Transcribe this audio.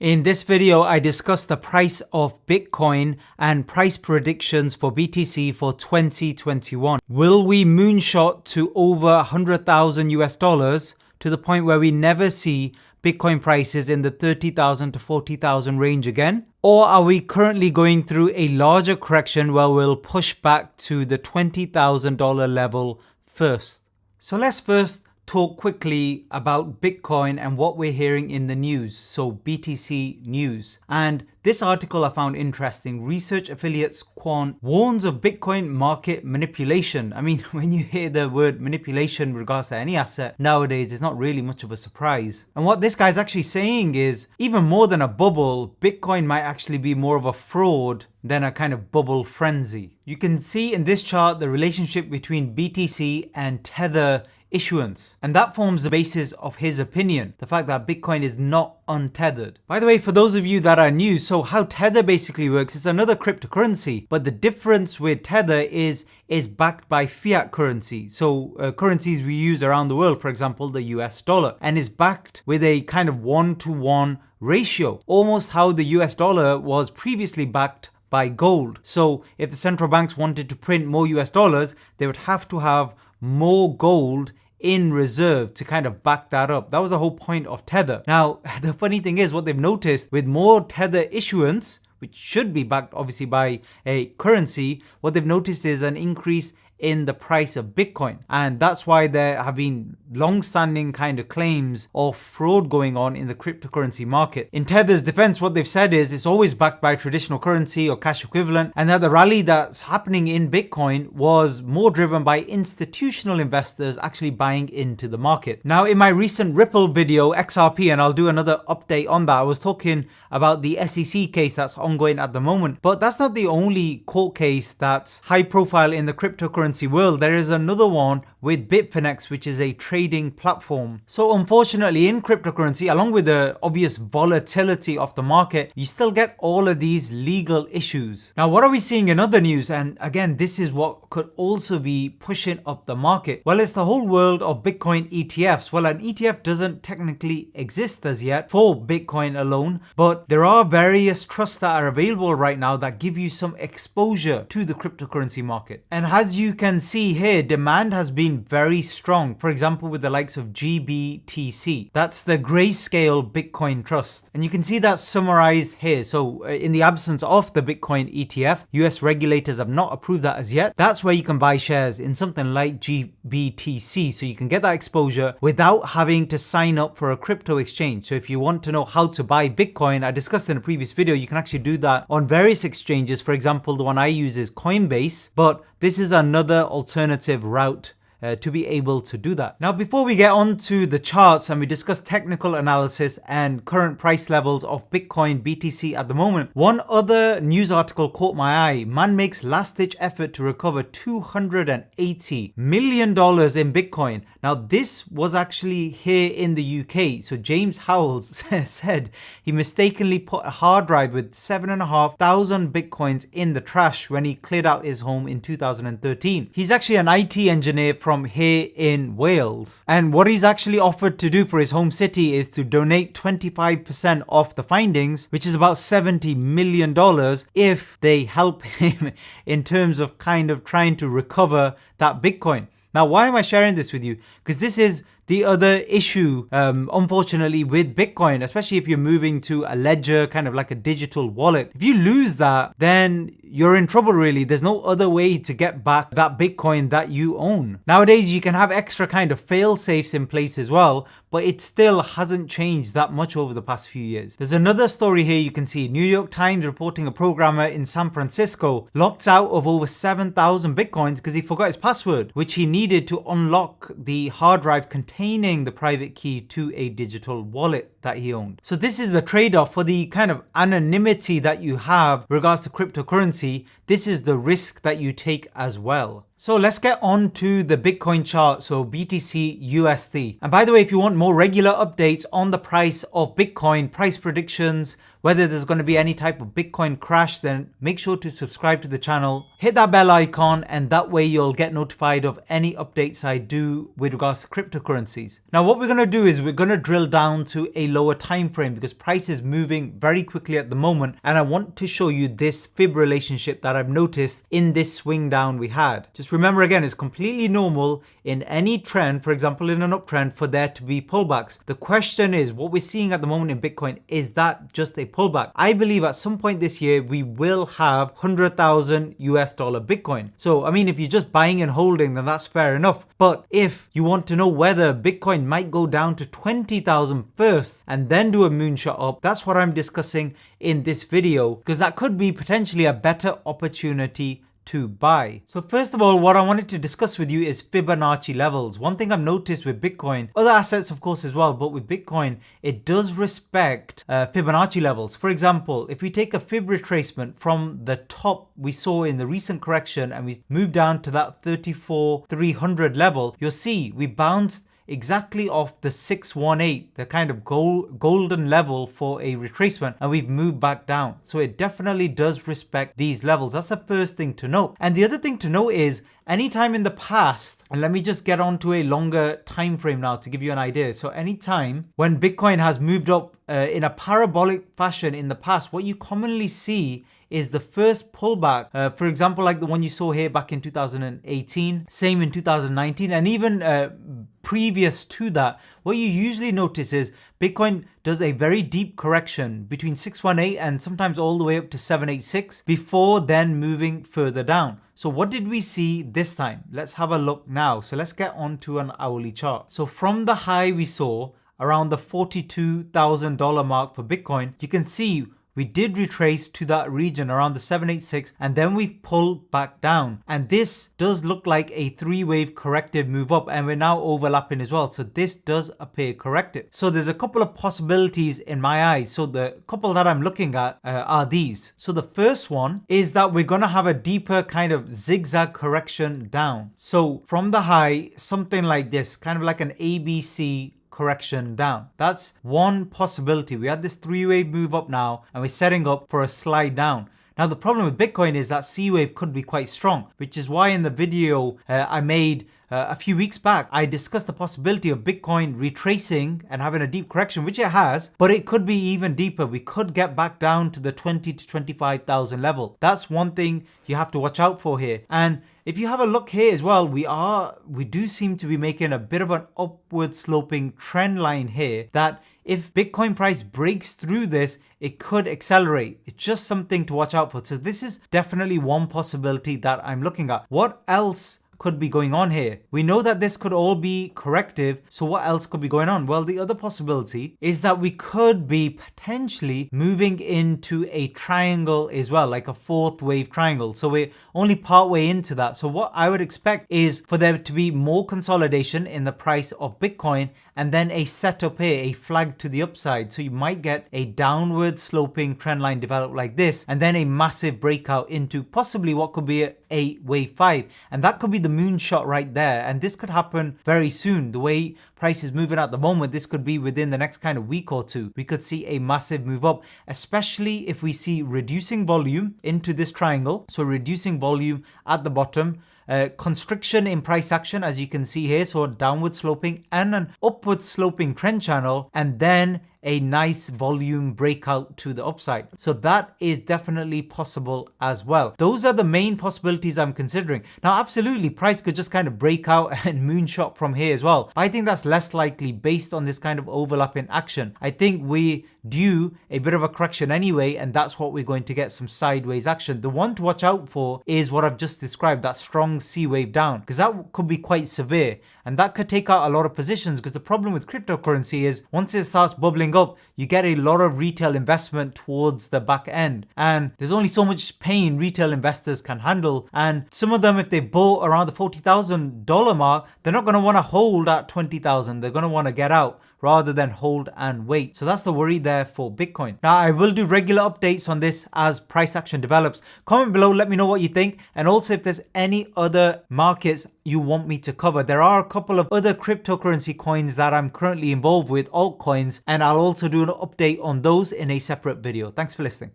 In this video, I discussed the price of Bitcoin and price predictions for BTC for 2021. Will we moonshot to over 100,000 US dollars to the point where we never see Bitcoin prices in the 30,000 to 40,000 range again? Or are we currently going through a larger correction where we'll push back to the $20,000 level first? So let's first talk quickly about Bitcoin and what we're hearing in the news. So BTC news. And this article I found interesting. Research affiliates Quant warns of Bitcoin market manipulation. I mean, when you hear the word manipulation in regards to any asset nowadays, it's not really much of a surprise. And what this guy's actually saying is, even more than a bubble, Bitcoin might actually be more of a fraud than a kind of bubble frenzy. You can see in this chart the relationship between BTC and Tether issuance. And that forms the basis of his opinion, the fact that Bitcoin is not untethered. By the way, for those of you that are new, so how Tether basically works is another cryptocurrency, but the difference with Tether is backed by fiat currency. So currencies we use around the world, for example, the US dollar, and is backed with a kind of 1-to-1 ratio, almost how the US dollar was previously backed by gold. So if the central banks wanted to print more US dollars, they would have to have more gold in reserve to kind of back that up. That was the whole point of Tether. Now, the funny thing is what they've noticed with more Tether issuance, which should be backed obviously by a currency, what they've noticed is an increase in the price of Bitcoin. And that's why there have been long-standing kind of claims of fraud going on in the cryptocurrency market. In Tether's defense, what they've said is it's always backed by traditional currency or cash equivalent, and that the rally that's happening in Bitcoin was more driven by institutional investors actually buying into the market. Now, in my recent Ripple video, XRP, and I'll do another update on that, I was talking about the SEC case that's ongoing at the moment, but that's not the only court case that's high profile in the cryptocurrency world. There is another one with Bitfinex, which is a trading platform. So unfortunately in cryptocurrency, along with the obvious volatility of the market, you still get all of these legal issues. Now, what are we seeing in other news? And again, this is what could also be pushing up the market. Well, it's the whole world of Bitcoin ETFs. Well, an ETF doesn't technically exist as yet for Bitcoin alone, but there are various trusts that are available right now that give you some exposure to the cryptocurrency market. And as you can see here, demand has been very strong. For example, with the likes of GBTC. That's the Grayscale Bitcoin Trust. And you can see that summarized here. So in the absence of the Bitcoin ETF, US regulators have not approved that as yet. That's where you can buy shares in something like GBTC. So you can get that exposure without having to sign up for a crypto exchange. So if you want to know how to buy Bitcoin, I discussed in a previous video, you can actually do that on various exchanges. For example, the one I use is Coinbase, but this is another alternative route to be able to do that. Now, before we get on to the charts and we discuss technical analysis and current price levels of Bitcoin BTC at the moment, one other news article caught my eye. Man makes last-ditch effort to recover $280 million in Bitcoin. Now, this was actually here in the UK. So James Howells said he mistakenly put a hard drive with 7,500 Bitcoins in the trash when he cleared out his home in 2013. He's actually an IT engineer from here in Wales. And what he's actually offered to do for his home city is to donate 25% of the findings, which is about $70 million, if they help him in terms of kind of trying to recover that Bitcoin. Now, why am I sharing this with you? Because this is the other issue, unfortunately, with Bitcoin, especially if you're moving to a ledger, kind of like a digital wallet. If you lose that, then you're in trouble, really. There's no other way to get back that Bitcoin that you own. Nowadays, you can have extra kind of fail safes in place as well, but it still hasn't changed that much over the past few years. There's another story here you can see. New York Times reporting a programmer in San Francisco locked out of over 7,000 Bitcoins because he forgot his password, which he needed to unlock the hard drive containing the private key to a digital wallet that he owned. So this is the trade-off for the kind of anonymity that you have in regards to cryptocurrency. This is the risk that you take as well. So let's get on to the Bitcoin chart, so BTCUSD. And by the way, if you want more regular updates on the price of Bitcoin, price predictions, whether there's going to be any type of Bitcoin crash, then make sure to subscribe to the channel, hit that bell icon, and that way you'll get notified of any updates I do with regards to cryptocurrencies. Now, what we're going to do is we're going to drill down to a lower time frame because price is moving very quickly at the moment, and I want to show you this fib relationship that I've noticed in this swing down we had. Just remember again, it's completely normal in any trend, for example in an uptrend, for there to be pullbacks. The question is, what we're seeing at the moment in Bitcoin, is that just a pullback? I believe at some point this year we will have 100,000 US dollar Bitcoin. So I mean, if you're just buying and holding, then that's fair enough. But if you want to know whether Bitcoin might go down to 20,000 first and then do a moonshot up, that's what I'm discussing in this video, because that could be potentially a better opportunity to buy. So first of all, what I wanted to discuss with you is Fibonacci levels. One thing I've noticed with Bitcoin, other assets of course as well, but with Bitcoin, it does respect Fibonacci levels. For example, if we take a fib retracement from the top we saw in the recent correction and we move down to that 34,300 level, you'll see we bounced exactly off the 618, the kind of golden level for a retracement, and we've moved back down. So it definitely does respect these levels. That's the first thing to note. And the other thing to note is, anytime in the past, and let me just get on to a longer time frame now to give you an idea. So anytime when Bitcoin has moved up in a parabolic fashion in the past, what you commonly see is the first pullback, for example, like the one you saw here back in 2018, same in 2019, and even previous to that, what you usually notice is Bitcoin does a very deep correction between 618 and sometimes all the way up to 786 before then moving further down. So what did we see this time? Let's have a look now. So let's get onto an hourly chart. So from the high we saw around the $42,000 mark for Bitcoin, you can see we did retrace to that region around the 786, and then we've pulled back down. And this does look like a three-wave corrective move up, and we're now overlapping as well. So this does appear corrective. So there's a couple of possibilities in my eyes. So the couple that I'm looking at are these. So the first one is that we're going to have a deeper kind of zigzag correction down. So from the high, something like this, kind of like an ABC correction down. That's one possibility. We had this three-wave move up now, and we're setting up for a slide down. Now the problem with Bitcoin is that C wave could be quite strong, which is why in the video I made a few weeks back, I discussed the possibility of Bitcoin retracing and having a deep correction, which it has, but it could be even deeper. We could get back down to the 20 to 25,000 level. That's one thing you have to watch out for here. And if you have a look here as well, we do seem to be making a bit of an upward sloping trend line here that if Bitcoin price breaks through this, it could accelerate. It's just something to watch out for. So this is definitely one possibility that I'm looking at. What else could be going on here? We know that this could all be corrective, so what else could be going on? Well, the other possibility is that we could be potentially moving into a triangle as well, like a fourth wave triangle. So we're only part way into that. So what I would expect is for there to be more consolidation in the price of Bitcoin, and then a setup here, a flag to the upside. So you might get a downward sloping trend line develop like this, and then a massive breakout into possibly what could be a wave 5. And that could be the moonshot right there. And this could happen very soon. The way price is moving at the moment, this could be within the next kind of week or two. We could see a massive move up, especially if we see reducing volume into this triangle. So reducing volume at the bottom, constriction in price action, as you can see here, so a downward sloping and an upward sloping trend channel, and then a nice volume breakout to the upside. So that is definitely possible as well. Those are the main possibilities I'm considering. Now, absolutely, price could just kind of break out and moonshot from here as well. I think that's less likely based on this kind of overlapping action. I think we due a bit of a correction anyway, and that's what we're going to get, some sideways action. The one to watch out for is what I've just described, that strong C wave down, because that could be quite severe, and that could take out a lot of positions. Because the problem with cryptocurrency is once it starts bubbling up, you get a lot of retail investment towards the back end, and there's only so much pain retail investors can handle. And some of them, if they bought around the $40,000 mark, they're not going to want to hold at 20,000. They're going to want to get out rather than hold and wait. So that's the worry there for Bitcoin. Now, I will do regular updates on this as price action develops. Comment below, let me know what you think, and also if there's any other markets you want me to cover. There are a couple of other cryptocurrency coins that I'm currently involved with, altcoins, and I'll also do an update on those in a separate video. Thanks for listening.